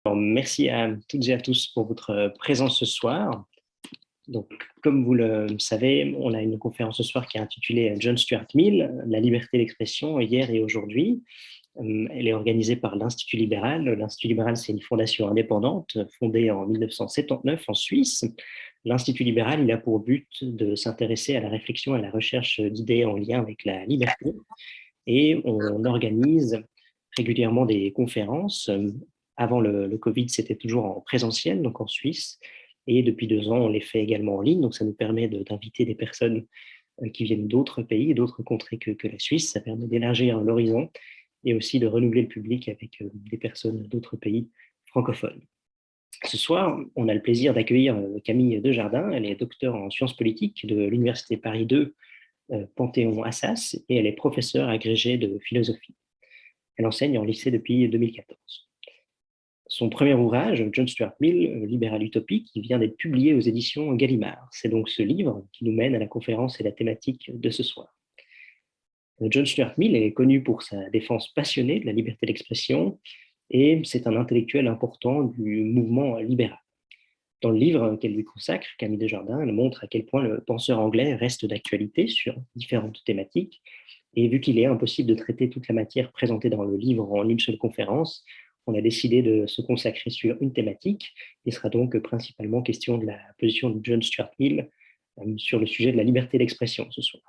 Alors, merci à toutes et à tous pour votre présence ce soir. Donc, comme vous le savez, on a une conférence ce soir qui est intitulée John Stuart Mill, La liberté d'expression hier et aujourd'hui. Elle est organisée par l'Institut libéral. L'Institut libéral, c'est une fondation indépendante fondée en 1979 en Suisse. L'Institut libéral, il a pour but de s'intéresser à la réflexion et à la recherche d'idées en lien avec la liberté. Et on organise régulièrement des conférences. Avant le Covid, c'était toujours en présentiel, donc en Suisse. Et depuis 2 ans, on les fait également en ligne. Donc, ça nous permet d'inviter des personnes qui viennent d'autres pays, d'autres contrées que la Suisse. Ça permet d'élargir l'horizon et aussi de renouveler le public avec des personnes d'autres pays francophones. Ce soir, on a le plaisir d'accueillir Camille Desjardins. Elle est docteure en sciences politiques de l'Université Paris 2, Panthéon-Assas, et elle est professeure agrégée de philosophie. Elle enseigne en lycée depuis 2014. Son premier ouvrage, John Stuart Mill, Libéral Utopie, qui vient d'être publié aux éditions Gallimard. C'est donc ce livre qui nous mène à la conférence et la thématique de ce soir. John Stuart Mill est connu pour sa défense passionnée de la liberté d'expression et c'est un intellectuel important du mouvement libéral. Dans le livre qu'elle lui consacre, Camille Desjardins, elle montre à quel point le penseur anglais reste d'actualité sur différentes thématiques. Et vu qu'il est impossible de traiter toute la matière présentée dans le livre en une seule conférence, on a décidé de se consacrer sur une thématique. Il sera donc principalement question de la position de John Stuart Mill sur le sujet de la liberté d'expression ce soir.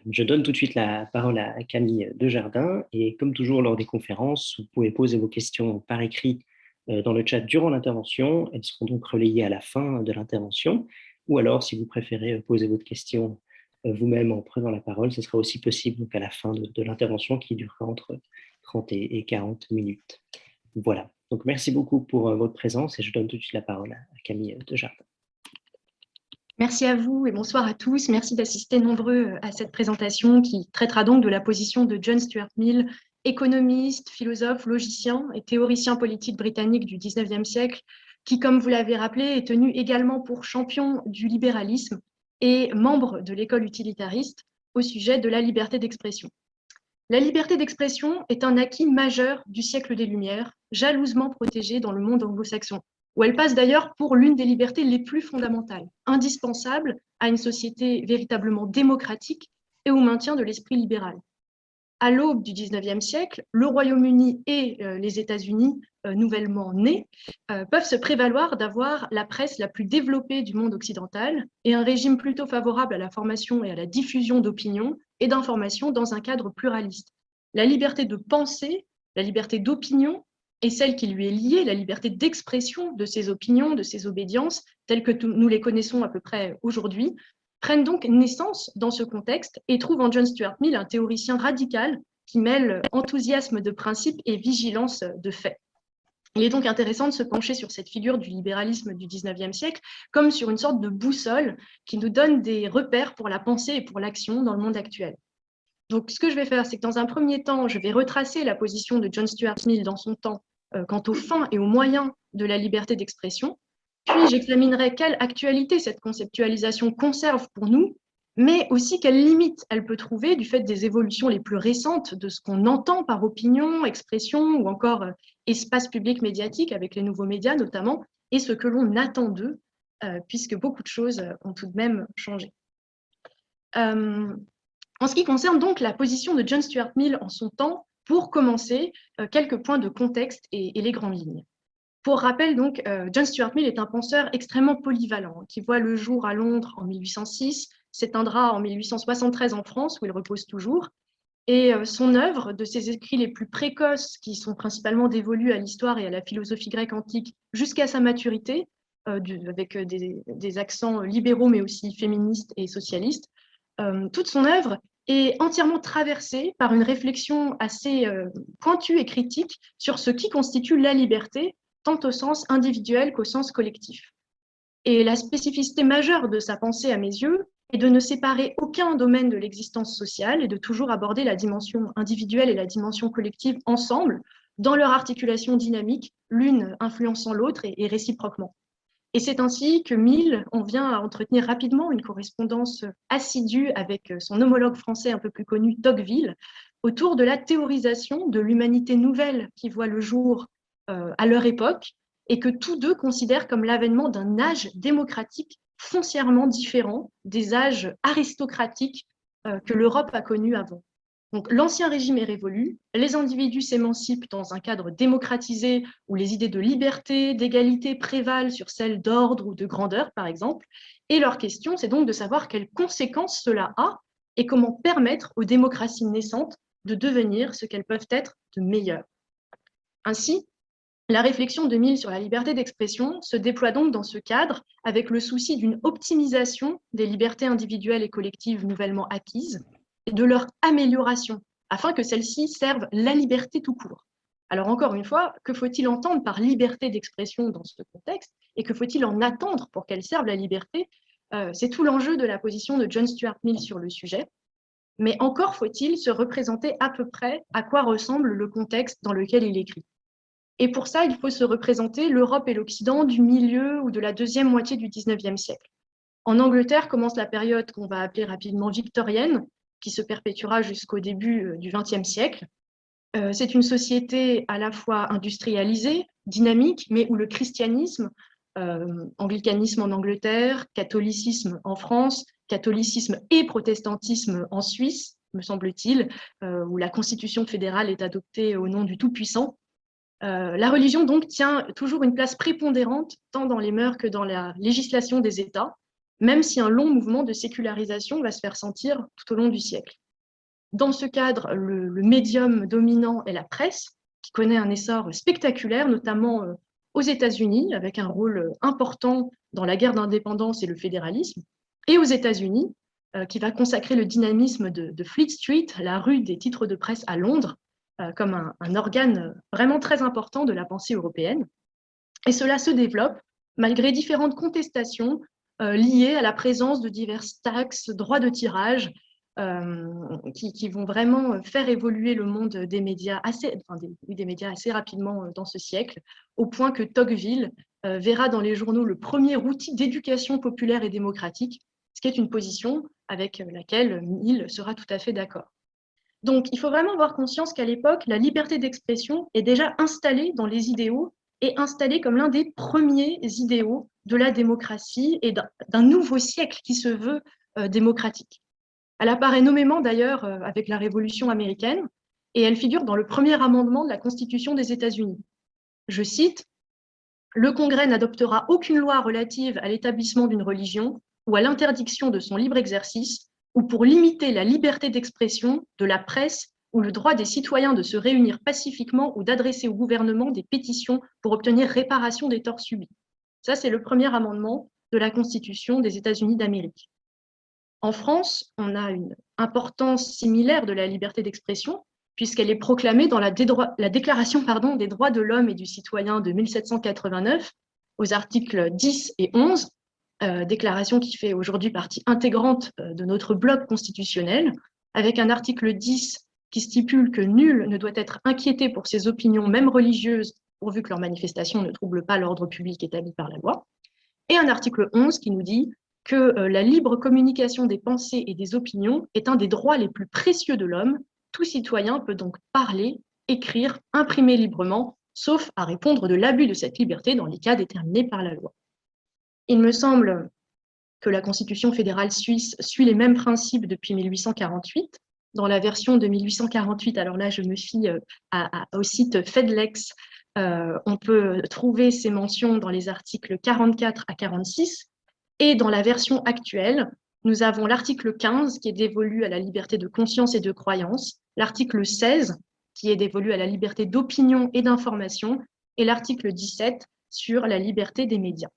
Je donne tout de suite la parole à Camille Desjardins et comme toujours lors des conférences, vous pouvez poser vos questions par écrit dans le chat durant l'intervention. Elles seront donc relayées à la fin de l'intervention ou alors si vous préférez poser votre question vous-même en prenant la parole, ce sera aussi possible donc à la fin de l'intervention qui durera entre 30 et 40 minutes. Voilà, donc merci beaucoup pour votre présence et je donne tout de suite la parole à Camille Desjardins. Merci à vous et bonsoir à tous. Merci d'assister nombreux à cette présentation qui traitera donc de la position de John Stuart Mill, économiste, philosophe, logicien et théoricien politique britannique du 19e siècle, qui, comme vous l'avez rappelé, est tenu également pour champion du libéralisme et membre de l'école utilitariste au sujet de la liberté d'expression. La liberté d'expression est un acquis majeur du siècle des Lumières, jalousement protégé dans le monde anglo-saxon, où elle passe d'ailleurs pour l'une des libertés les plus fondamentales, indispensables à une société véritablement démocratique et au maintien de l'esprit libéral. À l'aube du 19e siècle, le Royaume-Uni et les États-Unis, nouvellement nés, peuvent se prévaloir d'avoir la presse la plus développée du monde occidental et un régime plutôt favorable à la formation et à la diffusion d'opinions et d'informations dans un cadre pluraliste. La liberté de penser, la liberté d'opinion et celle qui lui est liée, la liberté d'expression de ses opinions, de ses obédiences, telles que nous les connaissons à peu près aujourd'hui, prennent donc naissance dans ce contexte et trouvent en John Stuart Mill un théoricien radical qui mêle enthousiasme de principe et vigilance de fait. Il est donc intéressant de se pencher sur cette figure du libéralisme du 19e siècle comme sur une sorte de boussole qui nous donne des repères pour la pensée et pour l'action dans le monde actuel. Donc, ce que je vais faire, c'est que dans un premier temps, je vais retracer la position de John Stuart Mill dans son temps quant aux fins et aux moyens de la liberté d'expression. Puis, j'examinerai quelle actualité cette conceptualisation conserve pour nous, mais aussi quelles limites elle peut trouver du fait des évolutions les plus récentes de ce qu'on entend par opinion, expression ou encore espace public médiatique avec les nouveaux médias notamment, et ce que l'on attend d'eux, puisque beaucoup de choses ont tout de même changé. En ce qui concerne donc la position de John Stuart Mill en son temps, pour commencer, quelques points de contexte et les grandes lignes. Pour rappel, donc, John Stuart Mill est un penseur extrêmement polyvalent qui voit le jour à Londres en 1806, s'éteindra en 1873 en France, où il repose toujours. Et son œuvre, de ses écrits les plus précoces, qui sont principalement dévolus à l'histoire et à la philosophie grecque antique, jusqu'à sa maturité, avec des accents libéraux, mais aussi féministes et socialistes, toute son œuvre est entièrement traversée par une réflexion assez pointue et critique sur ce qui constitue la liberté, tant au sens individuel qu'au sens collectif. Et la spécificité majeure de sa pensée, à mes yeux, est de ne séparer aucun domaine de l'existence sociale et de toujours aborder la dimension individuelle et la dimension collective ensemble, dans leur articulation dynamique, l'une influençant l'autre et réciproquement. Et c'est ainsi que Mill en vient à entretenir rapidement une correspondance assidue avec son homologue français un peu plus connu, Tocqueville, autour de la théorisation de l'humanité nouvelle qui voit le jour à leur époque et que tous deux considèrent comme l'avènement d'un âge démocratique foncièrement différent des âges aristocratiques que l'Europe a connus avant. Donc, l'ancien régime est révolu, les individus s'émancipent dans un cadre démocratisé où les idées de liberté, d'égalité prévalent sur celles d'ordre ou de grandeur, par exemple, et leur question, c'est donc de savoir quelles conséquences cela a et comment permettre aux démocraties naissantes de devenir ce qu'elles peuvent être de meilleures. Ainsi, la réflexion de Mill sur la liberté d'expression se déploie donc dans ce cadre avec le souci d'une optimisation des libertés individuelles et collectives nouvellement acquises et de leur amélioration, afin que celles-ci servent la liberté tout court. Alors encore une fois, que faut-il entendre par liberté d'expression dans ce contexte et que faut-il en attendre pour qu'elle serve la liberté? C'est tout l'enjeu de la position de John Stuart Mill sur le sujet. Mais encore faut-il se représenter à peu près à quoi ressemble le contexte dans lequel il écrit. Et pour ça, il faut se représenter l'Europe et l'Occident du milieu ou de la deuxième moitié du XIXe siècle. En Angleterre commence la période qu'on va appeler rapidement victorienne, qui se perpétuera jusqu'au début du XXe siècle. C'est une société à la fois industrialisée, dynamique, mais où le christianisme, anglicanisme en Angleterre, catholicisme en France, catholicisme et protestantisme en Suisse, me semble-t-il, où la constitution fédérale est adoptée au nom du Tout-Puissant. La religion, donc, tient toujours une place prépondérante, tant dans les mœurs que dans la législation des États, même si un long mouvement de sécularisation va se faire sentir tout au long du siècle. Dans ce cadre, le médium dominant est la presse, qui connaît un essor spectaculaire, notamment aux États-Unis, avec un rôle important dans la guerre d'indépendance et le fédéralisme, et aux États-Unis, qui va consacrer le dynamisme de Fleet Street, la rue des titres de presse à Londres, comme un organe vraiment très important de la pensée européenne. Et cela se développe malgré différentes contestations liées à la présence de diverses taxes, droits de tirage, qui vont vraiment faire évoluer le monde des médias des médias assez rapidement dans ce siècle, au point que Tocqueville verra dans les journaux le premier outil d'éducation populaire et démocratique, ce qui est une position avec laquelle Mill sera tout à fait d'accord. Donc, il faut vraiment avoir conscience qu'à l'époque, la liberté d'expression est déjà installée dans les idéaux et installée comme l'un des premiers idéaux de la démocratie et d'un nouveau siècle qui se veut démocratique. Elle apparaît nommément d'ailleurs avec la Révolution américaine et elle figure dans le premier amendement de la Constitution des États-Unis. Je cite, « Le Congrès n'adoptera aucune loi relative à l'établissement d'une religion ou à l'interdiction de son libre exercice ou pour limiter la liberté d'expression, de la presse ou le droit des citoyens de se réunir pacifiquement ou d'adresser au gouvernement des pétitions pour obtenir réparation des torts subis. » Ça, c'est le premier amendement de la Constitution des États-Unis d'Amérique. En France, on a une importance similaire de la liberté d'expression, puisqu'elle est proclamée dans la Déclaration des droits de l'homme et du citoyen de 1789, aux articles 10 et 11, déclaration qui fait aujourd'hui partie intégrante de notre bloc constitutionnel, avec un article 10 qui stipule que nul ne doit être inquiété pour ses opinions, même religieuses, pourvu que leurs manifestations ne troublent pas l'ordre public établi par la loi, et un article 11 qui nous dit que la libre communication des pensées et des opinions est un des droits les plus précieux de l'homme. Tout citoyen peut donc parler, écrire, imprimer librement, sauf à répondre de l'abus de cette liberté dans les cas déterminés par la loi. Il me semble que la Constitution fédérale suisse suit les mêmes principes depuis 1848. Dans la version de 1848, alors là, je me fie au site Fedlex, on peut trouver ces mentions dans les articles 44 à 46. Et dans la version actuelle, nous avons l'article 15 qui est dévolu à la liberté de conscience et de croyance, l'article 16 qui est dévolu à la liberté d'opinion et d'information, et l'article 17 sur la liberté des médias.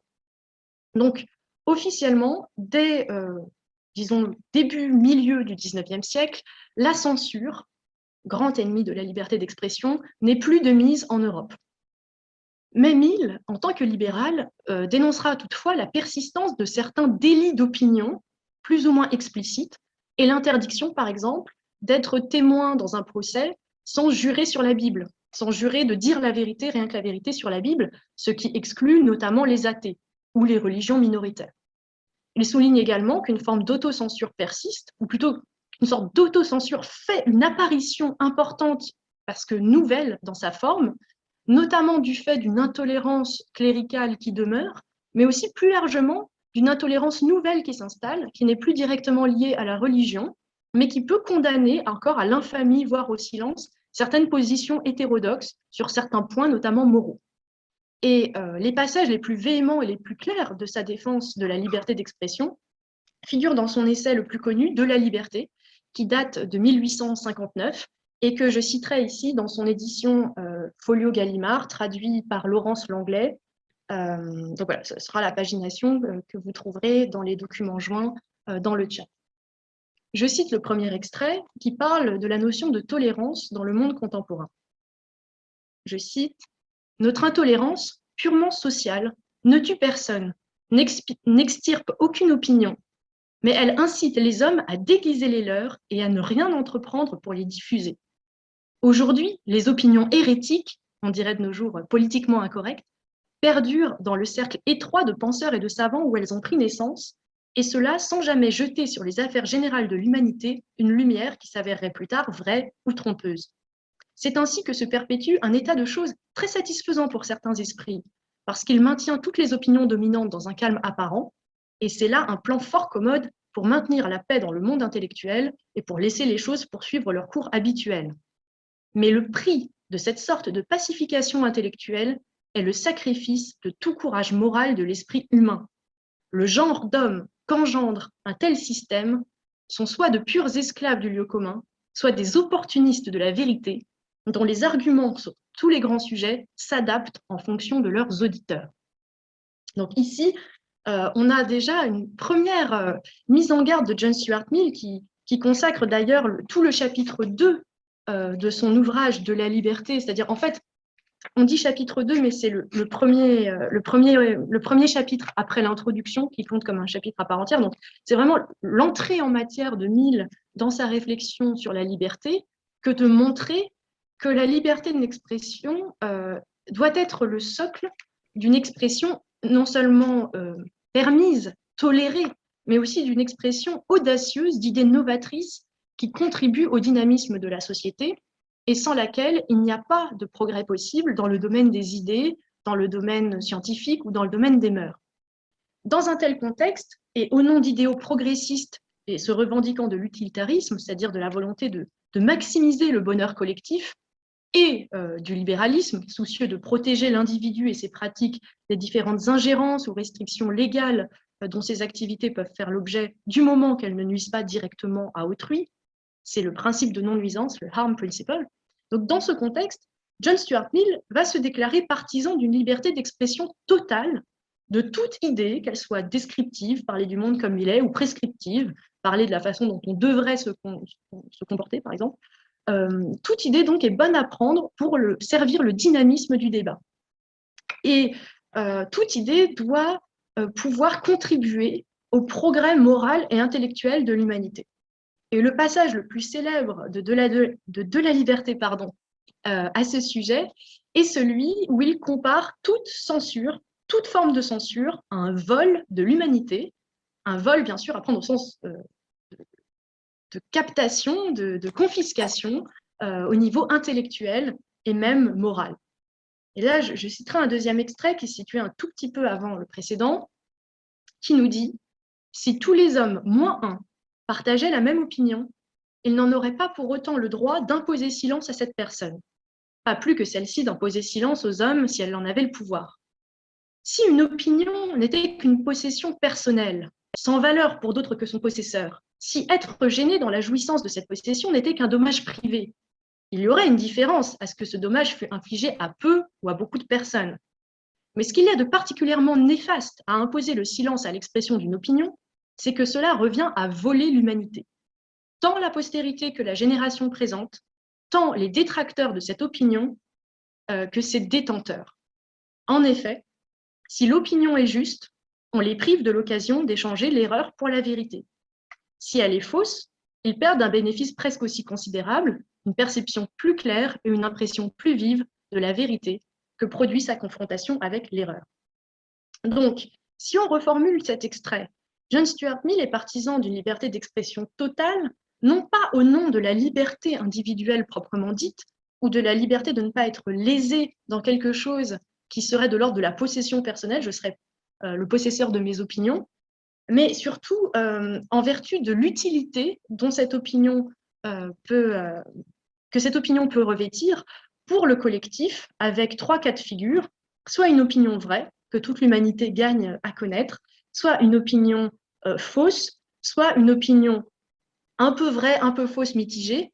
Donc, officiellement, dès, milieu du XIXe siècle, la censure, grand ennemi de la liberté d'expression, n'est plus de mise en Europe. Mais Mill, en tant que libéral, dénoncera toutefois la persistance de certains délits d'opinion, plus ou moins explicites, et l'interdiction, par exemple, d'être témoin dans un procès sans jurer sur la Bible, sans jurer de dire la vérité, rien que la vérité sur la Bible, ce qui exclut notamment les athées ou les religions minoritaires. Il souligne également qu'une forme d'autocensure persiste, ou plutôt une sorte d'autocensure fait une apparition importante, parce que nouvelle dans sa forme, notamment du fait d'une intolérance cléricale qui demeure, mais aussi plus largement d'une intolérance nouvelle qui s'installe, qui n'est plus directement liée à la religion, mais qui peut condamner encore à l'infamie, voire au silence, certaines positions hétérodoxes sur certains points, notamment moraux. Et les passages les plus véhéments et les plus clairs de sa défense de la liberté d'expression figurent dans son essai le plus connu, De la liberté, qui date de 1859 et que je citerai ici dans son édition Folio Gallimard, traduit par Laurence Langlais. Donc voilà, ce sera la pagination que vous trouverez dans les documents joints dans le chat. Je cite le premier extrait qui parle de la notion de tolérance dans le monde contemporain. Je cite « Notre intolérance, purement sociale, ne tue personne, n'extirpe aucune opinion, mais elle incite les hommes à déguiser les leurs et à ne rien entreprendre pour les diffuser. Aujourd'hui, les opinions hérétiques, on dirait de nos jours politiquement incorrectes, perdurent dans le cercle étroit de penseurs et de savants où elles ont pris naissance, et cela sans jamais jeter sur les affaires générales de l'humanité une lumière qui s'avérerait plus tard vraie ou trompeuse. C'est ainsi que se perpétue un état de choses très satisfaisant pour certains esprits, parce qu'il maintient toutes les opinions dominantes dans un calme apparent, et c'est là un plan fort commode pour maintenir la paix dans le monde intellectuel et pour laisser les choses poursuivre leur cours habituel. Mais le prix de cette sorte de pacification intellectuelle est le sacrifice de tout courage moral de l'esprit humain. Le genre d'homme qu'engendre un tel système sont soit de purs esclaves du lieu commun, soit des opportunistes de la vérité, dont les arguments sur tous les grands sujets s'adaptent en fonction de leurs auditeurs. » Donc ici, on a déjà une première mise en garde de John Stuart Mill qui consacre d'ailleurs tout le chapitre 2 de son ouvrage De la liberté, c'est-à-dire en fait, on dit chapitre 2, mais c'est le premier chapitre après l'introduction qui compte comme un chapitre à part entière. Donc, c'est vraiment l'entrée en matière de Mill dans sa réflexion sur la liberté que de montrer que la liberté de l'expression doit être le socle d'une expression non seulement permise, tolérée, mais aussi d'une expression audacieuse d'idées novatrices qui contribuent au dynamisme de la société et sans laquelle il n'y a pas de progrès possible dans le domaine des idées, dans le domaine scientifique ou dans le domaine des mœurs. Dans un tel contexte, et au nom d'idéaux progressistes et se revendiquant de l'utilitarisme, c'est-à-dire de la volonté de maximiser le bonheur collectif, et du libéralisme, soucieux de protéger l'individu et ses pratiques des différentes ingérences ou restrictions légales dont ces activités peuvent faire l'objet du moment qu'elles ne nuisent pas directement à autrui, c'est le principe de non-nuisance, le harm principle. Donc, dans ce contexte, John Stuart Mill va se déclarer partisan d'une liberté d'expression totale de toute idée, qu'elle soit descriptive, parler du monde comme il est, ou prescriptive, parler de la façon dont on devrait se comporter, par exemple. Toute idée, donc, est bonne à prendre pour servir le dynamisme du débat. Et toute idée doit pouvoir contribuer au progrès moral et intellectuel de l'humanité. Et le passage le plus célèbre de la liberté à ce sujet est celui où il compare toute censure, toute forme de censure à un vol de l'humanité, un vol bien sûr à prendre au sens de captation, de confiscation au niveau intellectuel et même moral. Et là, je citerai un deuxième extrait qui est situé un tout petit peu avant le précédent, qui nous dit « Si tous les hommes, moins un, partageaient la même opinion, ils n'en auraient pas pour autant le droit d'imposer silence à cette personne, pas plus que celle-ci d'imposer silence aux hommes si elle en avait le pouvoir. Si une opinion n'était qu'une possession personnelle, sans valeur pour d'autres que son possesseur, si être gêné dans la jouissance de cette possession n'était qu'un dommage privé, il y aurait une différence à ce que ce dommage fût infligé à peu ou à beaucoup de personnes. Mais ce qu'il y a de particulièrement néfaste à imposer le silence à l'expression d'une opinion, c'est que cela revient à voler l'humanité. Tant la postérité que la génération présente, tant les détracteurs de cette opinion que ses détenteurs. En effet, si l'opinion est juste, on les prive de l'occasion d'échanger l'erreur pour la vérité. Si elle est fausse, ils perdent un bénéfice presque aussi considérable, une perception plus claire et une impression plus vive de la vérité que produit sa confrontation avec l'erreur. Donc, si on reformule cet extrait, John Stuart Mill est partisan d'une liberté d'expression totale, non pas au nom de la liberté individuelle proprement dite, ou de la liberté de ne pas être lésé dans quelque chose qui serait de l'ordre de la possession personnelle, je serais le possesseur de mes opinions, mais surtout en vertu de l'utilité dont cette opinion que cette opinion peut revêtir pour le collectif, avec 3 cas de figure, soit une opinion vraie, que toute l'humanité gagne à connaître, soit une opinion fausse, soit une opinion un peu vraie, un peu fausse, mitigée.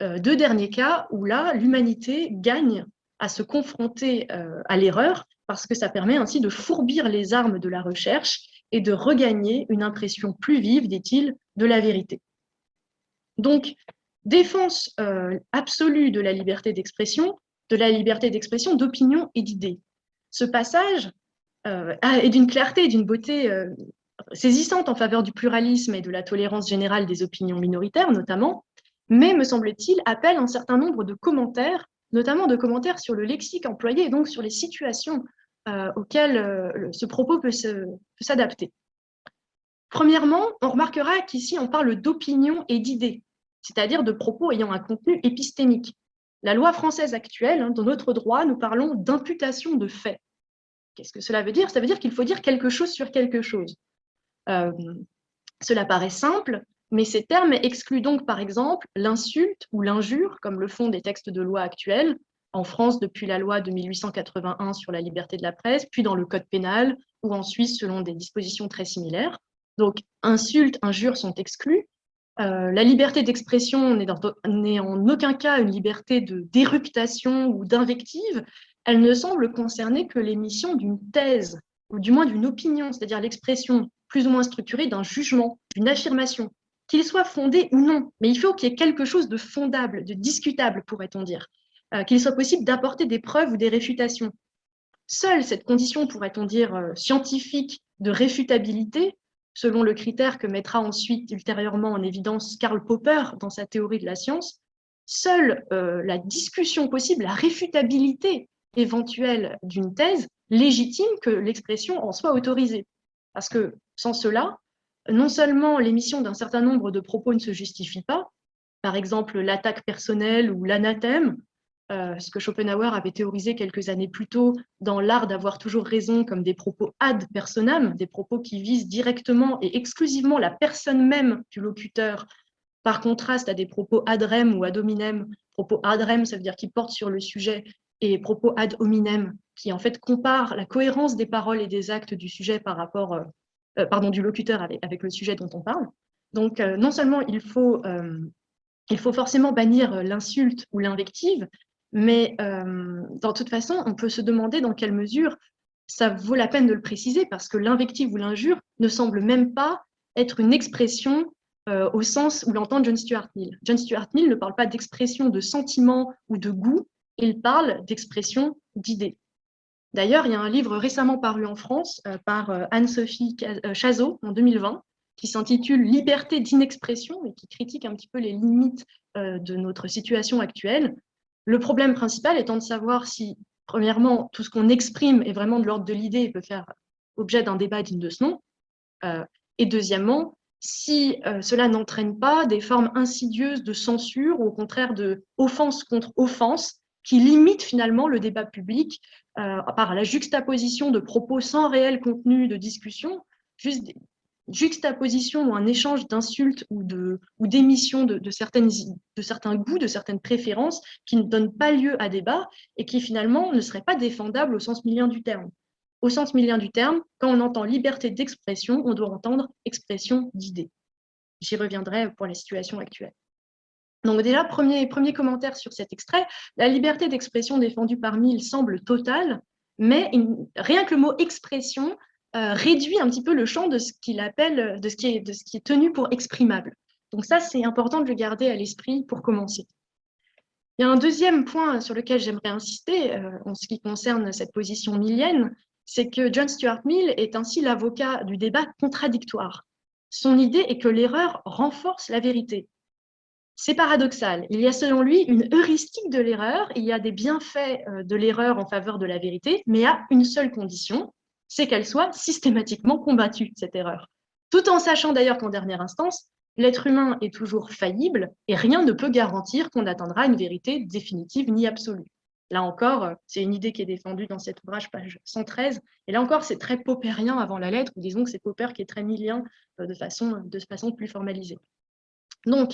2 derniers cas où là, l'humanité gagne à se confronter à l'erreur, parce que ça permet ainsi de fourbir les armes de la recherche et de regagner une impression plus vive, dit-il, de la vérité. Donc, défense absolue de la liberté d'expression d'opinion et d'idées. Ce passage est d'une clarté et d'une beauté saisissante en faveur du pluralisme et de la tolérance générale des opinions minoritaires, notamment, mais, me semble-t-il, appelle un certain nombre de commentaires, notamment de commentaires sur le lexique employé et donc sur les situations auxquelles ce propos peut s'adapter. Premièrement, on remarquera qu'ici, on parle d'opinion et d'idées, c'est-à-dire de propos ayant un contenu épistémique. La loi française actuelle, dans notre droit, nous parlons d'imputation de faits. Qu'est-ce que cela veut dire? Ça veut dire qu'il faut dire quelque chose sur quelque chose. Cela paraît simple, mais ces termes excluent donc par exemple l'insulte ou l'injure, comme le font des textes de loi actuels, en France depuis la loi de 1881 sur la liberté de la presse, puis dans le code pénal, ou en Suisse selon des dispositions très similaires. Donc insultes, injures sont exclus. La liberté d'expression n'est en aucun cas une liberté de d'éruptation ou d'invective. Elle ne semble concerner que l'émission d'une thèse, ou du moins d'une opinion, c'est-à-dire l'expression plus ou moins structurée d'un jugement, d'une affirmation, qu'il soit fondé ou non. Mais il faut qu'il y ait quelque chose de fondable, de discutable, pourrait-on dire, qu'il soit possible d'apporter des preuves ou des réfutations. Seule cette condition, pourrait-on dire, scientifique de réfutabilité, selon le critère que mettra ensuite ultérieurement en évidence Karl Popper dans sa théorie de la science, seule la discussion possible, la réfutabilité éventuelle d'une thèse légitime que l'expression en soit autorisée. Parce que sans cela, non seulement l'émission d'un certain nombre de propos ne se justifie pas, par exemple l'attaque personnelle ou l'anathème, ce que Schopenhauer avait théorisé quelques années plus tôt dans l'art d'avoir toujours raison comme des propos ad personam, des propos qui visent directement et exclusivement la personne même du locuteur, par contraste à des propos ad rem ou ad hominem. Propos ad rem, ça veut dire qui portent sur le sujet, et propos ad hominem, qui en fait comparent la cohérence des paroles et des actes du sujet par rapport, du locuteur avec le sujet dont on parle. Donc non seulement il faut forcément bannir l'insulte ou l'invective, mais de toute façon, on peut se demander dans quelle mesure ça vaut la peine de le préciser, parce que l'invective ou l'injure ne semble même pas être une expression au sens où l'entend John Stuart Mill. John Stuart Mill ne parle pas d'expression de sentiment ou de goût, il parle d'expression d'idées. D'ailleurs, il y a un livre récemment paru en France par Anne-Sophie Chazot en 2020, qui s'intitule « Liberté d'inexpression » et qui critique un petit peu les limites de notre situation actuelle. Le problème principal étant de savoir si, premièrement, tout ce qu'on exprime est vraiment de l'ordre de l'idée et peut faire objet d'un débat digne de ce nom, et deuxièmement, si cela n'entraîne pas des formes insidieuses de censure ou au contraire de offense contre offense qui limitent finalement le débat public par la juxtaposition de propos sans réel contenu de discussion, juste des juxtaposition ou un échange d'insultes ou d'émissions de certains goûts, de certaines préférences qui ne donnent pas lieu à débat et qui finalement ne seraient pas défendables au sens millien du terme. Au sens millien du terme, quand on entend liberté d'expression, on doit entendre expression d'idées. J'y reviendrai pour la situation actuelle. Donc déjà, premier commentaire sur cet extrait, la liberté d'expression défendue par Mill semble totale, mais rien que le mot expression réduit un petit peu le champ de ce qu'il appelle, de ce qui est tenu pour exprimable. Donc ça, c'est important de le garder à l'esprit pour commencer. Il y a un deuxième point sur lequel j'aimerais insister en ce qui concerne cette position millienne, c'est que John Stuart Mill est ainsi l'avocat du débat contradictoire. Son idée est que l'erreur renforce la vérité. C'est paradoxal. Il y a selon lui une heuristique de l'erreur, il y a des bienfaits de l'erreur en faveur de la vérité, mais à une seule condition, c'est qu'elle soit systématiquement combattue, cette erreur. Tout en sachant d'ailleurs qu'en dernière instance, L'être humain est toujours faillible et rien ne peut garantir qu'on atteindra une vérité définitive ni absolue. Là encore, c'est une idée qui est défendue dans cet ouvrage, page 113. Et là encore, c'est très popperien avant la lettre, ou disons que c'est Popper qui est très millien de façon plus formalisée. Donc,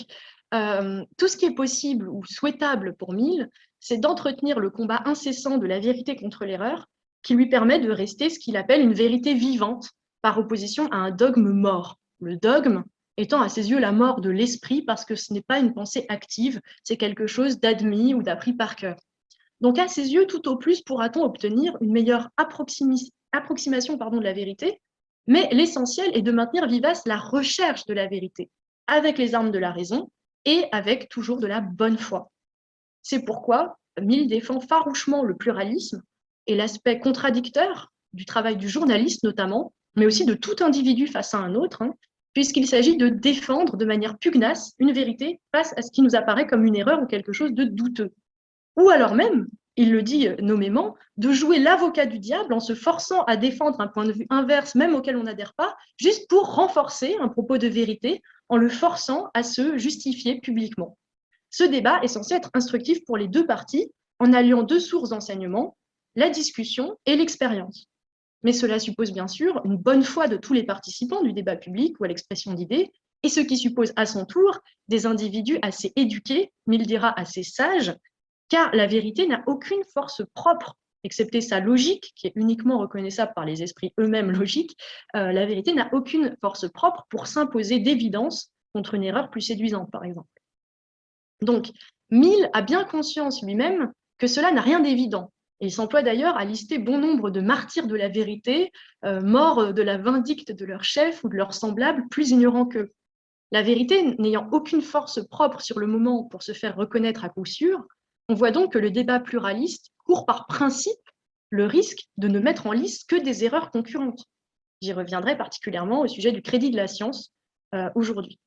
tout ce qui est possible ou souhaitable pour Mill, c'est d'entretenir le combat incessant de la vérité contre l'erreur, qui lui permet de rester ce qu'il appelle une vérité vivante, par opposition à un dogme mort. Le dogme étant à ses yeux la mort de l'esprit parce que ce n'est pas une pensée active, c'est quelque chose d'admis ou d'appris par cœur. Donc à ses yeux, tout au plus pourra-t-on obtenir une meilleure approximation de la vérité, mais l'essentiel est de maintenir vivace la recherche de la vérité, avec les armes de la raison et avec toujours de la bonne foi. C'est pourquoi Mill défend farouchement le pluralisme et l'aspect contradicteur du travail du journaliste notamment, mais aussi de tout individu face à un autre, puisqu'il s'agit de défendre de manière pugnace une vérité face à ce qui nous apparaît comme une erreur ou quelque chose de douteux. Ou alors même, il le dit nommément, de jouer l'avocat du diable en se forçant à défendre un point de vue inverse, même auquel on n'adhère pas, juste pour renforcer un propos de vérité, en le forçant à se justifier publiquement. Ce débat est censé être instructif pour les deux parties, en alliant deux sources d'enseignement, la discussion et l'expérience. Mais cela suppose bien sûr une bonne foi de tous les participants du débat public ou à l'expression d'idées, et ce qui suppose à son tour des individus assez éduqués, mais il dira assez sages, car la vérité n'a aucune force propre, excepté sa logique, qui est uniquement reconnaissable par les esprits eux-mêmes logiques. La vérité n'a aucune force propre pour s'imposer d'évidence contre une erreur plus séduisante, par exemple. Donc, Mill a bien conscience lui-même que cela n'a rien d'évident. Et il s'emploie d'ailleurs à lister bon nombre de martyrs de la vérité, morts de la vindicte de leur chef ou de leurs semblables plus ignorants qu'eux. La vérité n'ayant aucune force propre sur le moment pour se faire reconnaître à coup sûr, on voit donc que le débat pluraliste court par principe le risque de ne mettre en lice que des erreurs concurrentes. J'y reviendrai particulièrement au sujet du crédit de la science aujourd'hui.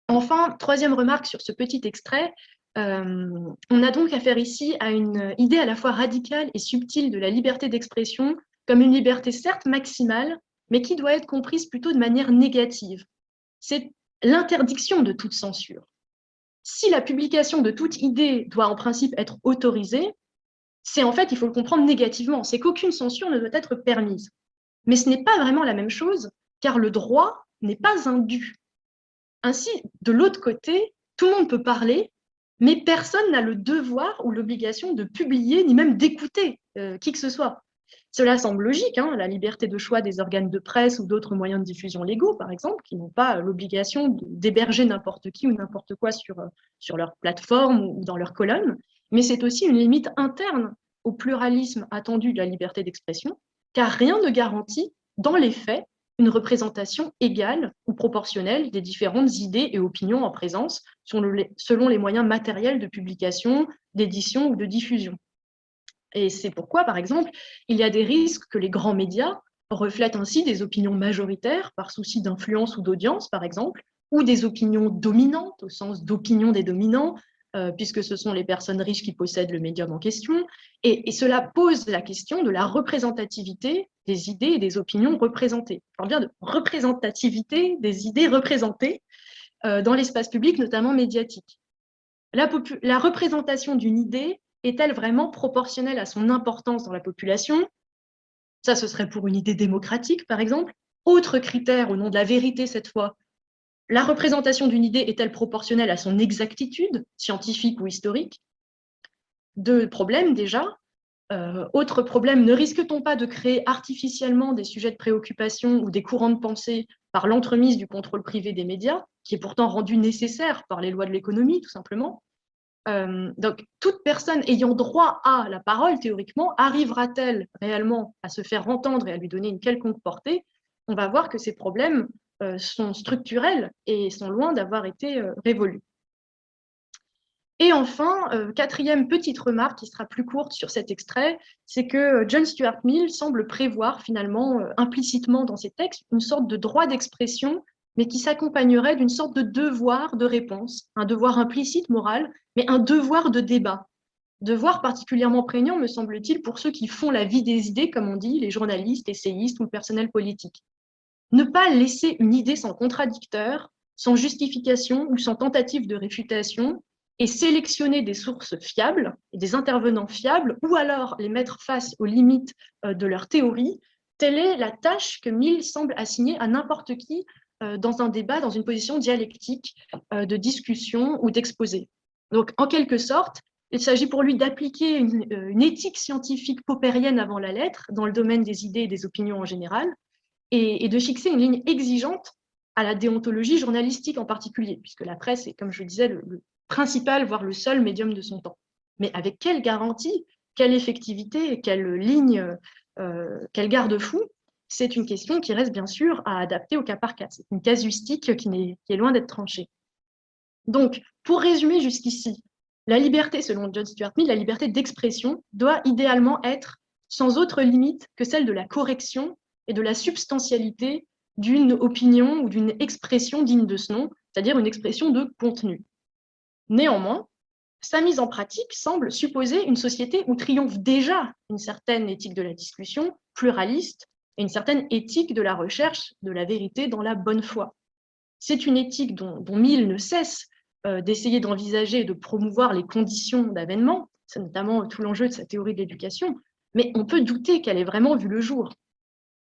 Enfin, troisième remarque sur ce petit extrait, on a donc affaire ici à une idée à la fois radicale et subtile de la liberté d'expression comme une liberté certes maximale, mais qui doit être comprise plutôt de manière négative. C'est l'interdiction de toute censure. Si la publication de toute idée doit en principe être autorisée, c'est en fait, il faut le comprendre négativement, c'est qu'aucune censure ne doit être permise. Mais ce n'est pas vraiment la même chose, car le droit n'est pas un dû. Ainsi, de l'autre côté, tout le monde peut parler, mais personne n'a le devoir ou l'obligation de publier, ni même d'écouter qui que ce soit. Cela semble logique, la liberté de choix des organes de presse ou d'autres moyens de diffusion légaux, par exemple, qui n'ont pas l'obligation d'héberger n'importe qui ou n'importe quoi sur leur plateforme ou dans leur colonne, mais c'est aussi une limite interne au pluralisme attendu de la liberté d'expression, car rien ne garantit, dans les faits, une représentation égale ou proportionnelle des différentes idées et opinions en présence, selon les moyens matériels de publication, d'édition ou de diffusion. Et c'est pourquoi, par exemple, il y a des risques que les grands médias reflètent ainsi des opinions majoritaires par souci d'influence ou d'audience, par exemple, ou des opinions dominantes, au sens d'opinion des dominants, puisque ce sont les personnes riches qui possèdent le médium en question. Et cela pose la question de la représentativité des idées et des opinions représentées. Je parle bien de représentativité des idées représentées dans l'espace public, notamment médiatique. La représentation d'une idée est-elle vraiment proportionnelle à son importance dans la population? Ça, ce serait pour une idée démocratique, par exemple. Autre critère au nom de la vérité, cette fois, la représentation d'une idée est-elle proportionnelle à son exactitude, scientifique ou historique? Deux problèmes déjà. Autre problème, ne risque-t-on pas de créer artificiellement des sujets de préoccupation ou des courants de pensée par l'entremise du contrôle privé des médias, qui est pourtant rendu nécessaire par les lois de l'économie, tout simplement? Donc, toute personne ayant droit à la parole, théoriquement, arrivera-t-elle réellement à se faire entendre et à lui donner une quelconque portée? On va voir que ces problèmes sont structurels et sont loin d'avoir été révolus. Et enfin, quatrième petite remarque qui sera plus courte sur cet extrait, c'est que John Stuart Mill semble prévoir finalement implicitement dans ses textes une sorte de droit d'expression, mais qui s'accompagnerait d'une sorte de devoir de réponse, un devoir implicite moral, mais un devoir de débat. Devoir particulièrement prégnant, me semble-t-il, pour ceux qui font la vie des idées, comme on dit, les journalistes, essayistes ou le personnel politique. Ne pas laisser une idée sans contradicteur sans justification ou sans tentative de réfutation, et sélectionner des sources fiables, et des intervenants fiables, ou alors les mettre face aux limites de leur théorie, telle est la tâche que Mill semble assigner à n'importe qui dans un débat, dans une position dialectique de discussion ou d'exposé. Donc, en quelque sorte, il s'agit pour lui d'appliquer une éthique scientifique popérienne avant la lettre dans le domaine des idées et des opinions en général, et de fixer une ligne exigeante à la déontologie journalistique en particulier, puisque la presse est, comme je le disais, le principal, voire le seul médium de son temps. Mais avec quelle garantie, quelle effectivité, quelle ligne, quel garde-fou, c'est une question qui reste bien sûr à adapter au cas par cas. C'est une casuistique qui est loin d'être tranchée. Donc, pour résumer jusqu'ici, la liberté, selon John Stuart Mill, la liberté d'expression doit idéalement être sans autre limite que celle de la correction et de la substantialité d'une opinion ou d'une expression digne de ce nom, c'est-à-dire une expression de contenu. Néanmoins, sa mise en pratique semble supposer une société où triomphe déjà une certaine éthique de la discussion, pluraliste, et une certaine éthique de la recherche de la vérité dans la bonne foi. C'est une éthique dont Mill ne cesse d'essayer d'envisager et de promouvoir les conditions d'avènement, c'est notamment tout l'enjeu de sa théorie de l'éducation, mais on peut douter qu'elle ait vraiment vu le jour.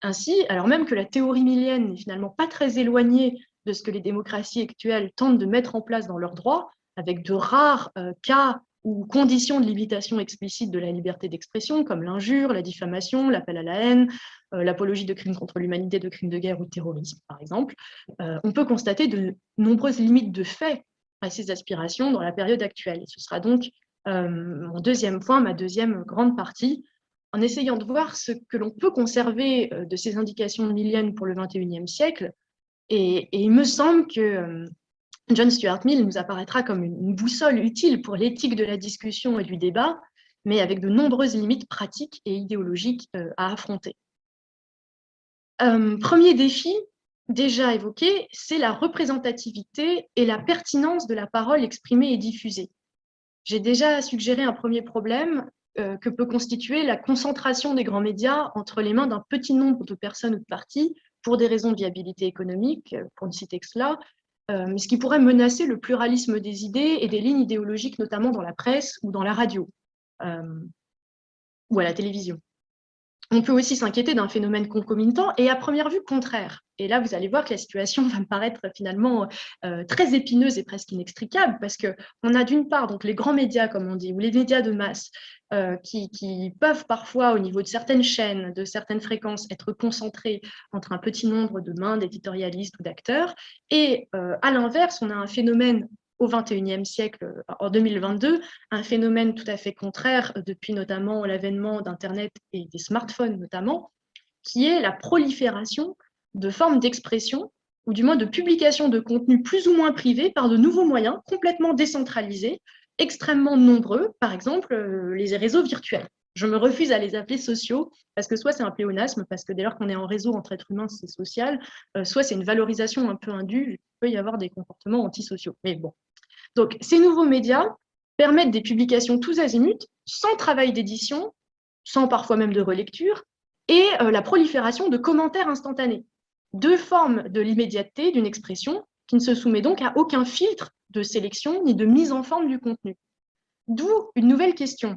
Ainsi, alors même que la théorie millienne n'est finalement pas très éloignée de ce que les démocraties actuelles tentent de mettre en place dans leurs droits, avec de rares cas ou conditions de limitation explicite de la liberté d'expression, comme l'injure, la diffamation, l'appel à la haine, l'apologie de crimes contre l'humanité, de crimes de guerre ou de terrorisme, par exemple, on peut constater de nombreuses limites de fait à ces aspirations dans la période actuelle. Et ce sera donc mon deuxième point, ma deuxième grande partie, en essayant de voir ce que l'on peut conserver de ces indications milliennes pour le XXIe siècle. Et il me semble que John Stuart Mill nous apparaîtra comme une boussole utile pour l'éthique de la discussion et du débat, mais avec de nombreuses limites pratiques et idéologiques à affronter. Premier défi, déjà évoqué, c'est la représentativité et la pertinence de la parole exprimée et diffusée. J'ai déjà suggéré un premier problème que peut constituer la concentration des grands médias entre les mains d'un petit nombre de personnes ou de partis pour des raisons de viabilité économique, pour ne citer que cela, mais ce qui pourrait menacer le pluralisme des idées et des lignes idéologiques, notamment dans la presse ou dans la radio ou à la télévision. On peut aussi s'inquiéter d'un phénomène concomitant et à première vue contraire. Et là, vous allez voir que la situation va me paraître finalement très épineuse et presque inextricable, parce qu'on a d'une part donc, les grands médias, comme on dit, ou les médias de masse, qui peuvent parfois, au niveau de certaines chaînes, de certaines fréquences, être concentrés entre un petit nombre de mains d'éditorialistes ou d'acteurs. Et à l'inverse, on a un phénomène au XXIe siècle, en 2022, un phénomène tout à fait contraire depuis notamment l'avènement d'Internet et des smartphones notamment, qui est la prolifération de formes d'expression, ou du moins de publication de contenus plus ou moins privés par de nouveaux moyens complètement décentralisés, extrêmement nombreux, par exemple les réseaux virtuels. Je me refuse à les appeler sociaux, parce que soit c'est un pléonasme, parce que dès lors qu'on est en réseau entre êtres humains, c'est social, soit c'est une valorisation un peu indue, il peut y avoir des comportements antisociaux. Mais bon. Donc, ces nouveaux médias permettent des publications tous azimuts, sans travail d'édition, sans parfois même de relecture, et la prolifération de commentaires instantanés. Deux formes de l'immédiateté d'une expression qui ne se soumet donc à aucun filtre de sélection ni de mise en forme du contenu. D'où une nouvelle question.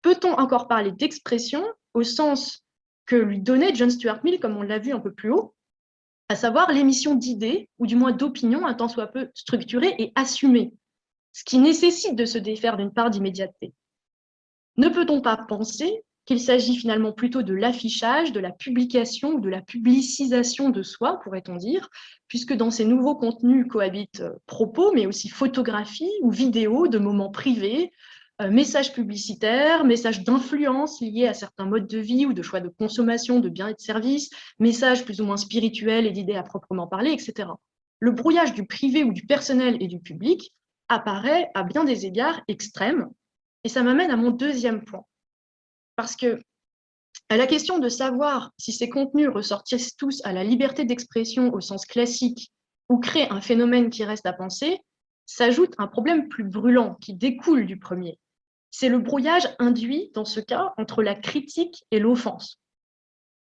Peut-on encore parler d'expression au sens que lui donnait John Stuart Mill, comme on l'a vu un peu plus haut, à savoir l'émission d'idées, ou du moins d'opinions, un tant soit peu structurées et assumées, ce qui nécessite de se défaire d'une part d'immédiateté. Ne peut-on pas penser qu'il s'agit finalement plutôt de l'affichage, de la publication ou de la publicisation de soi, pourrait-on dire, puisque dans ces nouveaux contenus cohabitent propos, mais aussi photographies ou vidéos de moments privés, messages publicitaires, messages d'influence liés à certains modes de vie ou de choix de consommation de biens et de services, messages plus ou moins spirituels et d'idées à proprement parler, etc. Le brouillage du privé ou du personnel et du public apparaît à bien des égards extrême, et ça m'amène à mon deuxième point. Parce que à la question de savoir si ces contenus ressortissent tous à la liberté d'expression au sens classique ou créent un phénomène qui reste à penser, s'ajoute un problème plus brûlant qui découle du premier. C'est le brouillage induit, dans ce cas, entre la critique et l'offense.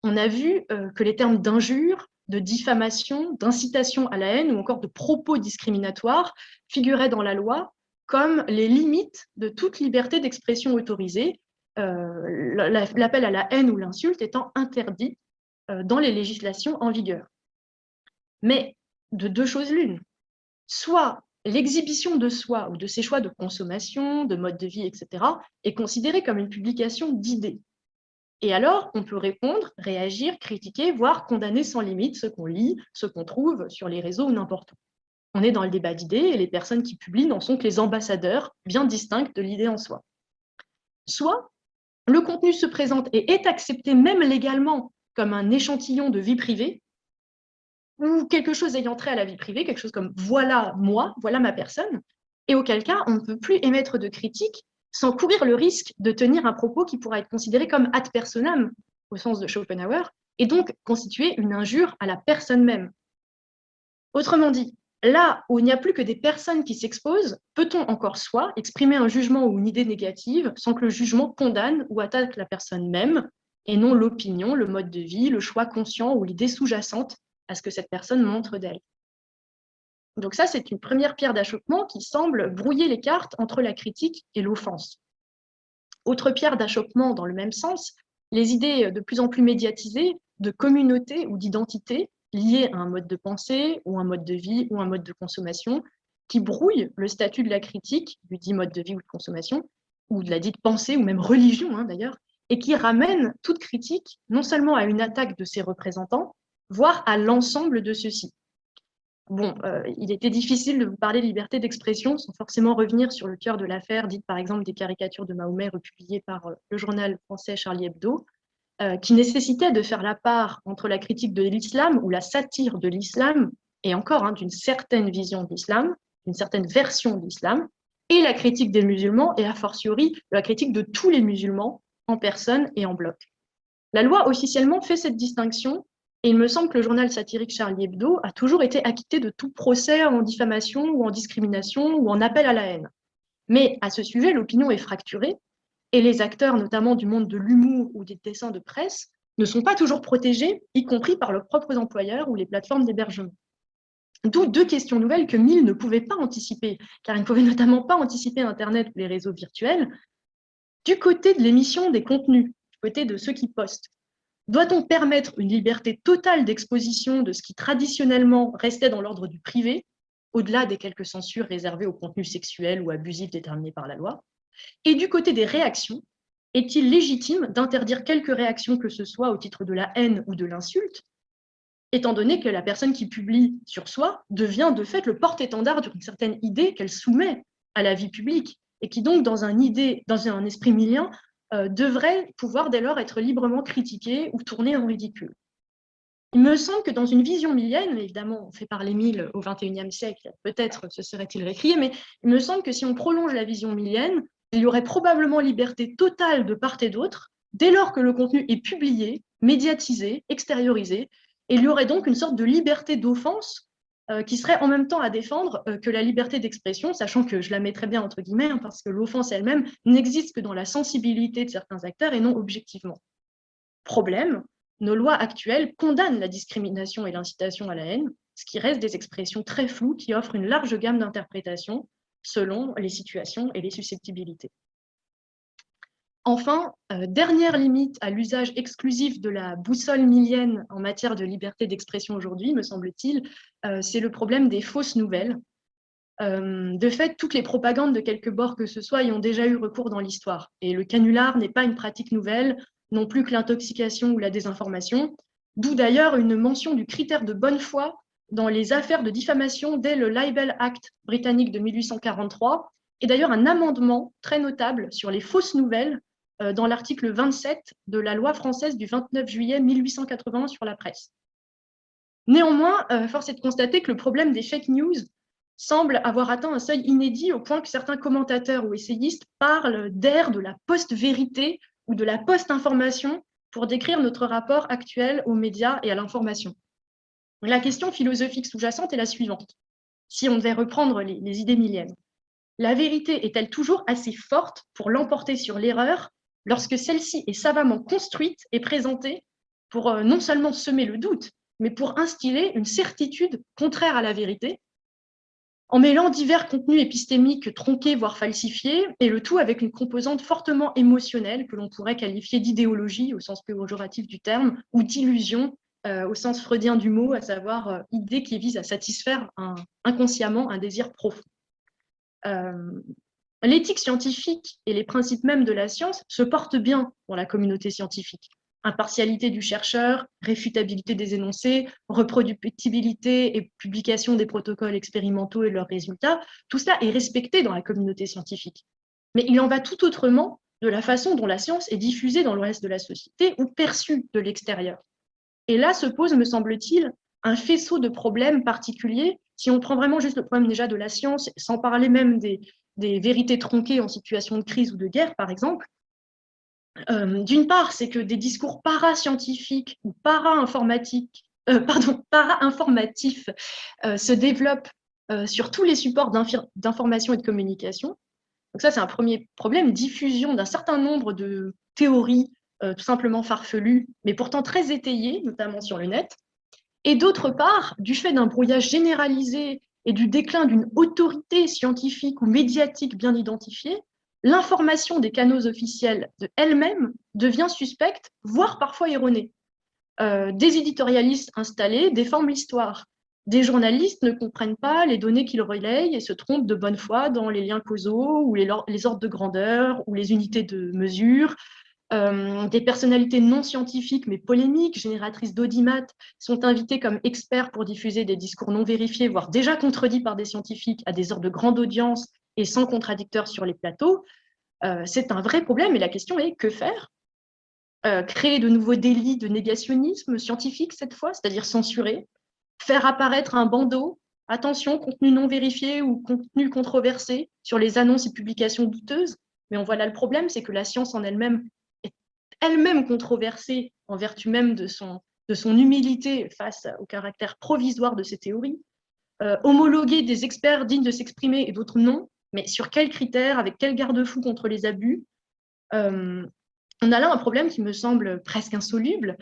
On a vu que les termes d'injure, de diffamation, d'incitation à la haine ou encore de propos discriminatoires figuraient dans la loi comme les limites de toute liberté d'expression autorisée, l'appel à la haine ou l'insulte étant interdit dans les législations en vigueur. Mais de deux choses l'une, soit l'exhibition de soi ou de ses choix de consommation, de mode de vie, etc., est considérée comme une publication d'idées. Et alors, on peut répondre, réagir, critiquer, voire condamner sans limite ce qu'on lit, ce qu'on trouve sur les réseaux ou n'importe où. On est dans le débat d'idées et les personnes qui publient n'en sont que les ambassadeurs bien distincts de l'idée en soi. Soit le contenu se présente et est accepté même légalement comme un échantillon de vie privée, ou quelque chose ayant trait à la vie privée, quelque chose comme voilà moi, voilà ma personne, et auquel cas on ne peut plus émettre de critiques sans courir le risque de tenir un propos qui pourra être considéré comme ad personam, au sens de Schopenhauer, et donc constituer une injure à la personne même. Autrement dit, là où il n'y a plus que des personnes qui s'exposent, peut-on encore soi exprimer un jugement ou une idée négative sans que le jugement condamne ou attaque la personne même, et non l'opinion, le mode de vie, le choix conscient ou l'idée sous-jacente à ce que cette personne montre d'elle. Donc ça, c'est une première pierre d'achoppement qui semble brouiller les cartes entre la critique et l'offense. Autre pierre d'achoppement dans le même sens, les idées de plus en plus médiatisées de communauté ou d'identité liées à un mode de pensée ou un mode de vie ou un mode de consommation qui brouillent le statut de la critique, du dit mode de vie ou de consommation, ou de la dite pensée ou même religion d'ailleurs, et qui ramènent toute critique non seulement à une attaque de ses représentants, voire à l'ensemble de ceux-ci. Bon, il était difficile de vous parler de liberté d'expression sans forcément revenir sur le cœur de l'affaire, dite par exemple des caricatures de Mahomet republiées par le journal français Charlie Hebdo, qui nécessitait de faire la part entre la critique de l'islam ou la satire de l'islam, et encore d'une certaine vision de l'islam, d'une certaine version de l'islam, et la critique des musulmans, et a fortiori la critique de tous les musulmans, en personne et en bloc. La loi officiellement fait cette distinction, et il me semble que le journal satirique Charlie Hebdo a toujours été acquitté de tout procès en diffamation ou en discrimination ou en appel à la haine. Mais à ce sujet, l'opinion est fracturée, et les acteurs, notamment du monde de l'humour ou des dessins de presse, ne sont pas toujours protégés, y compris par leurs propres employeurs ou les plateformes d'hébergement. D'où deux questions nouvelles que Mill ne pouvait pas anticiper, car il ne pouvait notamment pas anticiper Internet ou les réseaux virtuels. Du côté de l'émission des contenus, du côté de ceux qui postent, doit-on permettre une liberté totale d'exposition de ce qui traditionnellement restait dans l'ordre du privé, au-delà des quelques censures réservées aux contenus sexuels ou abusifs déterminés par la loi? Et du côté des réactions, est-il légitime d'interdire quelque réaction que ce soit au titre de la haine ou de l'insulte, étant donné que la personne qui publie sur soi devient de fait le porte-étendard d'une certaine idée qu'elle soumet à la vie publique, et qui donc, dans un esprit millien, devrait pouvoir dès lors être librement critiquée ou tournée en ridicule. Il me semble que dans une vision millienne, évidemment on fait parler Mill au XXIe siècle, peut-être se serait-il récrié, mais il me semble que si on prolonge la vision millienne, il y aurait probablement liberté totale de part et d'autre, dès lors que le contenu est publié, médiatisé, extériorisé, et il y aurait donc une sorte de liberté d'offense qui serait en même temps à défendre que la liberté d'expression, sachant que je la mettrais bien entre guillemets, parce que l'offense elle-même n'existe que dans la sensibilité de certains acteurs et non objectivement. Problème, nos lois actuelles condamnent la discrimination et l'incitation à la haine, ce qui reste des expressions très floues qui offrent une large gamme d'interprétations selon les situations et les susceptibilités. Enfin, dernière limite à l'usage exclusif de la boussole millienne en matière de liberté d'expression aujourd'hui, me semble-t-il, c'est le problème des fausses nouvelles. De fait, toutes les propagandes de quelque bord que ce soit y ont déjà eu recours dans l'histoire. Et le canular n'est pas une pratique nouvelle, non plus que l'intoxication ou la désinformation, d'où d'ailleurs une mention du critère de bonne foi dans les affaires de diffamation dès le Libel Act britannique de 1843, et d'ailleurs un amendement très notable sur les fausses nouvelles dans l'article 27 de la loi française du 29 juillet 1881 sur la presse. Néanmoins, force est de constater que le problème des fake news semble avoir atteint un seuil inédit au point que certains commentateurs ou essayistes parlent d'ère de la post-vérité ou de la post-information pour décrire notre rapport actuel aux médias et à l'information. La question philosophique sous-jacente est la suivante. Si on devait reprendre les idées milliennes, la vérité est-elle toujours assez forte pour l'emporter sur l'erreur lorsque celle-ci est savamment construite et présentée pour non seulement semer le doute, mais pour instiller une certitude contraire à la vérité, en mêlant divers contenus épistémiques tronqués, voire falsifiés, et le tout avec une composante fortement émotionnelle que l'on pourrait qualifier d'idéologie au sens péjoratif du terme, ou d'illusion au sens freudien du mot, à savoir idée qui vise à satisfaire inconsciemment un désir profond. L'éthique scientifique et les principes mêmes de la science se portent bien dans la communauté scientifique. Impartialité du chercheur, réfutabilité des énoncés, reproductibilité et publication des protocoles expérimentaux et leurs résultats, tout cela est respecté dans la communauté scientifique. Mais il en va tout autrement de la façon dont la science est diffusée dans le reste de la société ou perçue de l'extérieur. Et là se pose, me semble-t-il, un faisceau de problèmes particuliers. Si on prend vraiment juste le problème déjà de la science, sans parler même des vérités tronquées en situation de crise ou de guerre, par exemple, d'une part, c'est que des discours parascientifiques ou para-informatifs se développent sur tous les supports d'information et de communication. Donc ça, c'est un premier problème, diffusion d'un certain nombre de théories tout simplement farfelues, mais pourtant très étayées, notamment sur le net. Et d'autre part, du fait d'un brouillage généralisé et du déclin d'une autorité scientifique ou médiatique bien identifiée, l'information des canaux officiels de elle-même devient suspecte, voire parfois erronée. Des éditorialistes installés déforment l'histoire. Des journalistes ne comprennent pas les données qu'ils relayent et se trompent de bonne foi dans les liens causaux ou les ordres de grandeur ou les unités de mesure. Des personnalités non scientifiques mais polémiques, génératrices d'audimat, sont invitées comme experts pour diffuser des discours non vérifiés, voire déjà contredits par des scientifiques à des heures de grande audience et sans contradicteurs sur les plateaux. C'est un vrai problème et la question est que faire ? Créer de nouveaux délits de négationnisme scientifique cette fois, c'est-à-dire censurer, faire apparaître un bandeau, attention, contenu non vérifié ou contenu controversé sur les annonces et publications douteuses. Mais on voit là le problème, c'est que la science en elle-même est elle-même controversée en vertu même de son humilité face au caractère provisoire de ces théories. Homologuer des experts dignes de s'exprimer et d'autres non, mais sur quels critères, avec quels garde-fous contre les abus. On a là un problème qui me semble presque insoluble.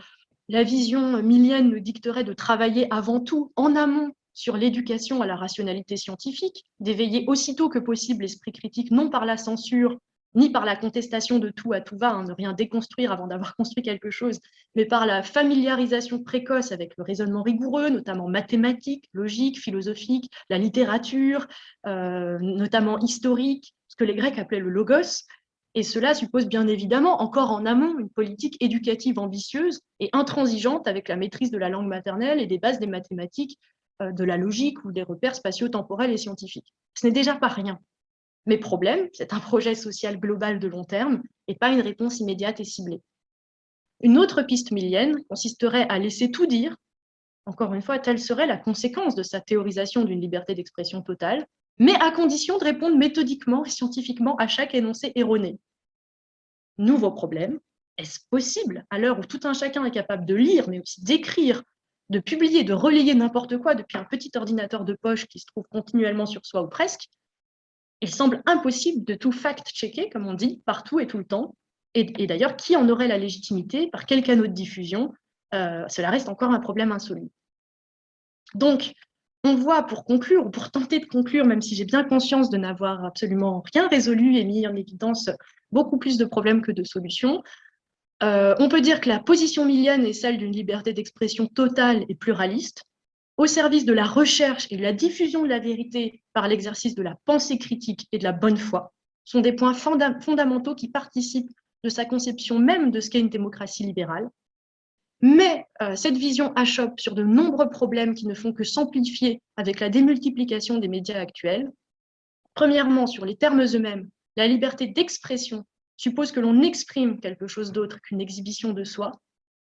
La vision millienne nous dicterait de travailler avant tout en amont sur l'éducation à la rationalité scientifique, d'éveiller aussitôt que possible l'esprit critique, non par la censure, ni par la contestation de tout à tout va, ne rien déconstruire avant d'avoir construit quelque chose, mais par la familiarisation précoce avec le raisonnement rigoureux, notamment mathématique, logique, philosophique, la littérature, notamment historique, ce que les Grecs appelaient le logos. Et cela suppose bien évidemment, encore en amont, une politique éducative ambitieuse et intransigeante avec la maîtrise de la langue maternelle et des bases des mathématiques, de la logique ou des repères spatio-temporels et scientifiques. Ce n'est déjà pas rien. Mais problème, c'est un projet social global de long terme et pas une réponse immédiate et ciblée. Une autre piste millienne consisterait à laisser tout dire. Encore une fois, telle serait la conséquence de sa théorisation d'une liberté d'expression totale, mais à condition de répondre méthodiquement et scientifiquement à chaque énoncé erroné. Nouveau problème, est-ce possible, à l'heure où tout un chacun est capable de lire, mais aussi d'écrire, de publier, de relayer n'importe quoi depuis un petit ordinateur de poche qui se trouve continuellement sur soi ou presque, il semble impossible de tout fact-checker, comme on dit, partout et tout le temps. Et d'ailleurs, qui en aurait la légitimité, par quel canal de diffusion? Cela reste encore un problème insoluble. Donc, on voit, pour conclure, ou pour tenter de conclure, même si j'ai bien conscience de n'avoir absolument rien résolu et mis en évidence beaucoup plus de problèmes que de solutions, on peut dire que la position millienne est celle d'une liberté d'expression totale et pluraliste, au service de la recherche et de la diffusion de la vérité par l'exercice de la pensée critique et de la bonne foi, sont des points fondamentaux qui participent de sa conception même de ce qu'est une démocratie libérale. Mais cette vision achoppe sur de nombreux problèmes qui ne font que s'amplifier avec la démultiplication des médias actuels. Premièrement, sur les termes eux-mêmes, la liberté d'expression suppose que l'on exprime quelque chose d'autre qu'une exhibition de soi,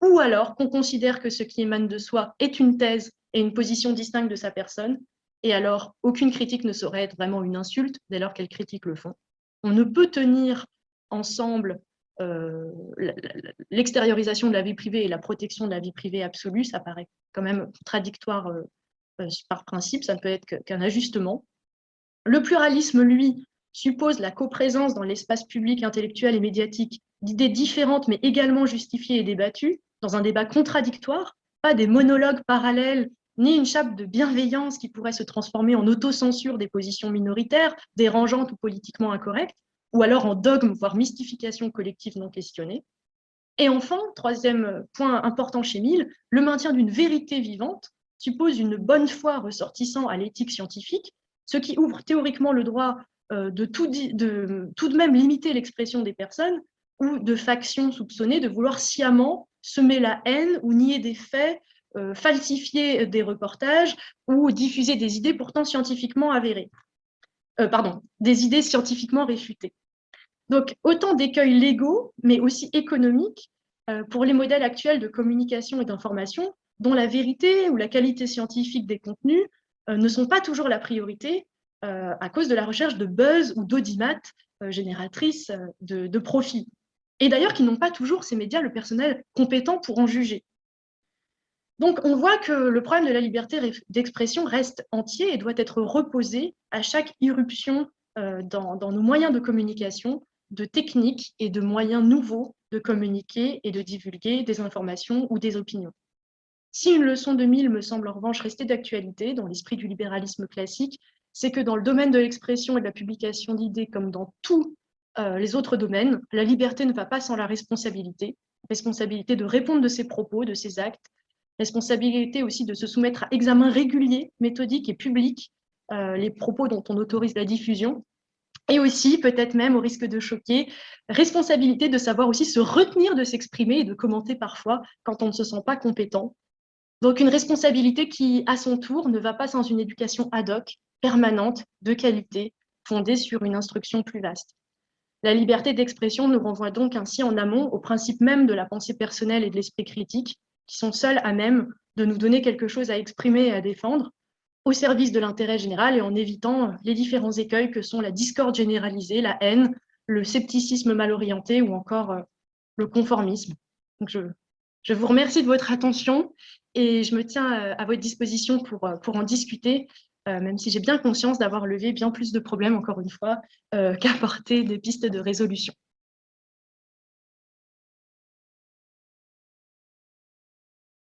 ou alors qu'on considère que ce qui émane de soi est une thèse et une position distincte de sa personne, et alors aucune critique ne saurait être vraiment une insulte dès lors qu'elles critiquent le fond. On ne peut tenir ensemble l'extériorisation de la vie privée et la protection de la vie privée absolue, ça paraît quand même contradictoire par principe, ça ne peut être qu'un ajustement. Le pluralisme, lui, suppose la coprésence dans l'espace public, intellectuel et médiatique d'idées différentes mais également justifiées et débattues, dans un débat contradictoire, pas des monologues parallèles, ni une chape de bienveillance qui pourrait se transformer en autocensure des positions minoritaires, dérangeantes ou politiquement incorrectes, ou alors en dogme, voire mystification collective non questionnée. Et enfin, troisième point important chez Mill, le maintien d'une vérité vivante suppose une bonne foi ressortissant à l'éthique scientifique, ce qui ouvre théoriquement le droit de tout de même limiter l'expression des personnes ou de factions soupçonnées de vouloir sciemment semer la haine ou nier des faits, falsifier des reportages ou diffuser des idées pourtant scientifiquement avérées. Des idées scientifiquement réfutées. Donc, autant d'écueils légaux, mais aussi économiques, pour les modèles actuels de communication et d'information, dont la vérité ou la qualité scientifique des contenus ne sont pas toujours la priorité à cause de la recherche de buzz ou d'audimat génératrices de profit. Et d'ailleurs, qui n'ont pas toujours ces médias le personnel compétent pour en juger. Donc, on voit que le problème de la liberté d'expression reste entier et doit être reposé à chaque irruption dans nos moyens de communication, de techniques et de moyens nouveaux de communiquer et de divulguer des informations ou des opinions. Si une leçon de Mill me semble en revanche rester d'actualité dans l'esprit du libéralisme classique, c'est que dans le domaine de l'expression et de la publication d'idées, comme dans tous les autres domaines, la liberté ne va pas sans la responsabilité de répondre de ses propos, de ses actes, responsabilité aussi de se soumettre à examen régulier, méthodique et public, les propos dont on autorise la diffusion, et aussi, peut-être même au risque de choquer, responsabilité de savoir aussi se retenir de s'exprimer et de commenter parfois quand on ne se sent pas compétent. Donc une responsabilité qui, à son tour, ne va pas sans une éducation ad hoc, permanente, de qualité, fondée sur une instruction plus vaste. La liberté d'expression nous renvoie donc ainsi en amont au principe même de la pensée personnelle et de l'esprit critique, qui sont seuls à même de nous donner quelque chose à exprimer et à défendre, au service de l'intérêt général et en évitant les différents écueils que sont la discorde généralisée, la haine, le scepticisme mal orienté ou encore le conformisme. Donc je vous remercie de votre attention et je me tiens à votre disposition pour en discuter, même si j'ai bien conscience d'avoir levé bien plus de problèmes, encore une fois, qu'apporter des pistes de résolution.